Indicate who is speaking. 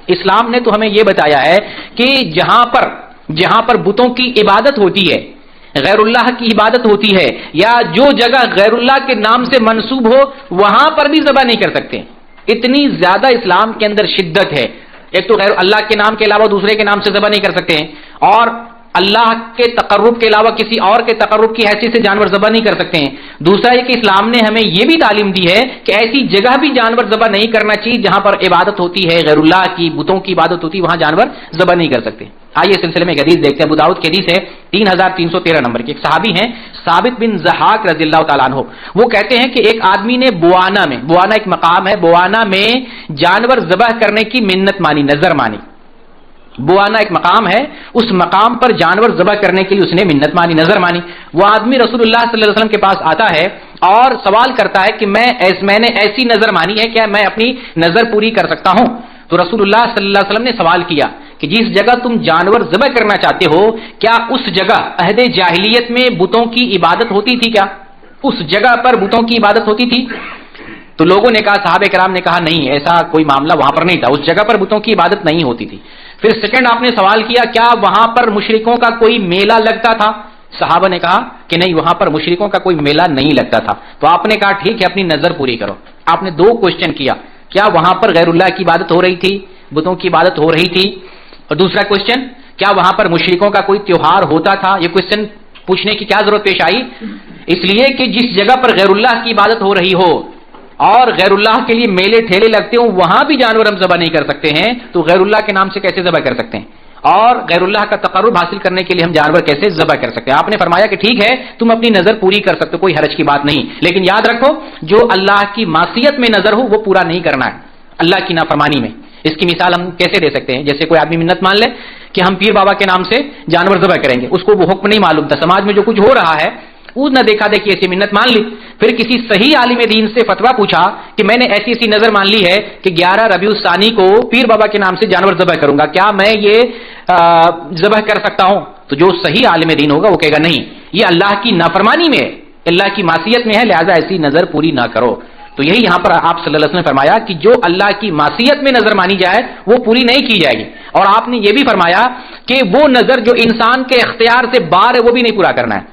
Speaker 1: اسلام نے تو ہمیں یہ بتایا ہے کہ جہاں پر بتوں کی عبادت ہوتی ہے، غیر اللہ کی عبادت ہوتی ہے، یا جو جگہ غیر اللہ کے نام سے منسوب ہو وہاں پر بھی ذبح نہیں کر سکتے. اتنی زیادہ اسلام کے اندر شدت ہے. ایک تو غیر اللہ کے نام کے علاوہ دوسرے کے نام سے ذبح نہیں کر سکتے ہیں، اور اللہ کے تقرب کے علاوہ کسی اور کے تقرب کی حیثیت سے جانور ذبح نہیں کر سکتے ہیں. دوسرا یہ کہ اسلام نے ہمیں یہ بھی تعلیم دی ہے کہ ایسی جگہ بھی جانور ذبح نہیں کرنا چاہیے جہاں پر عبادت ہوتی ہے غیر اللہ کی، بتوں کی عبادت ہوتی ہے، وہاں جانور ذبح نہیں کر سکتے. آئیے اس سلسلے میں ایک حدیث دیکھتے ہیں. ابو داؤد کی حدیث ہے 3313 نمبر کی. ایک صحابی ہیں ثابت بن ضحاک رضی اللہ تعالیٰ عنہ، وہ کہتے ہیں کہ ایک آدمی نے بوانا ایک مقام ہے، بوانا میں جانور ذبح کرنے کی منت مانی، نظر مانی. بوانا ایک مقام ہے، اس مقام پر جانور ذبح کرنے کے لیے اس نے منت مانی، نظر مانی. وہ آدمی رسول اللہ صلی اللہ علیہ وسلم کے پاس آتا ہے اور سوال کرتا ہے کہ میں نے ایسی نظر مانی ہے، کیا میں اپنی نظر پوری کر سکتا ہوں؟ تو رسول اللہ صلی اللہ علیہ وسلم نے سوال کیا کہ جس جگہ تم جانور ذبح کرنا چاہتے ہو، کیا اس جگہ عہد جاہلیت میں بتوں کی عبادت ہوتی تھی؟ کیا اس جگہ پر بتوں کی عبادت ہوتی تھی؟ تو لوگوں نے کہا، صحابہ کرام نے کہا نہیں، ایسا کوئی معاملہ وہاں پر نہیں تھا، اس جگہ پر بتوں کی عبادت نہیں ہوتی تھی. پھر سیکنڈ آپ نے سوال کیا، کیا وہاں پر مشرکوں کا کوئی میلہ لگتا تھا؟ صحابہ نے کہا کہ نہیں، وہاں پر مشرکوں کا کوئی میلہ نہیں لگتا تھا. تو آپ نے کہا ٹھیک ہے، اپنی نظر پوری کرو. آپ نے 2 کوشچن کیا، کیا وہاں پر غیر اللہ کی عبادت ہو رہی تھی، بتوں کی عبادت ہو رہی تھی؟ اور دوسرا کوشچن، کیا وہاں پر مشرکوں کا کوئی تیوہار ہوتا تھا؟ یہ کوشچن پوچھنے کی کیا ضرورت پیش آئی؟ اس لیے کہ جس جگہ پر غیر اللہ کی عبادت ہو رہی ہو اور غیر اللہ کے لیے میلے ٹھیلے لگتے ہوں، وہاں بھی جانور ہم ذبح نہیں کر سکتے ہیں، تو غیر اللہ کے نام سے کیسے ذبح کر سکتے ہیں؟ اور غیر اللہ کا تقرب حاصل کرنے کے لیے ہم جانور کیسے ذبح کر سکتے ہیں؟ آپ نے فرمایا کہ ٹھیک ہے، تم اپنی نظر پوری کر سکتے ہو، کوئی حرج کی بات نہیں، لیکن یاد رکھو جو اللہ کی معصیت میں نظر ہو وہ پورا نہیں کرنا ہے، اللہ کی نافرمانی میں. اس کی مثال ہم کیسے دے سکتے ہیں؟ جیسے کوئی آدمی منت مان لے کہ ہم پیر بابا کے نام سے جانور ذبح کریں گے، اس کو وہ حکم نہیں معلوم تھا، سماج میں جو کچھ ہو رہا ہے وہ نہ دیکھا دیکھی ایسی منت مان لی. پھر کسی صحیح عالم دین سے فتویٰ پوچھا کہ میں نے ایسی نظر مان لی ہے کہ 11 ربیع الثانی کو پیر بابا کے نام سے جانور ذبح کروں گا، کیا میں یہ ذبح کر سکتا ہوں؟ تو جو صحیح عالم دین ہوگا وہ کہے گا نہیں، یہ اللہ کی نافرمانی میں ہے، اللہ کی معصیت میں ہے، لہذا ایسی نظر پوری نہ کرو. تو یہی یہاں پر آپ صلی اللہ علیہ وسلم نے فرمایا کہ جو اللہ کی معصیت میں نظر مانی جائے وہ پوری نہیں کی جائے گی. اور آپ نے یہ بھی فرمایا کہ وہ نظر جو انسان کے اختیار سے باہر ہے وہ بھی نہیں پورا کرنا ہے.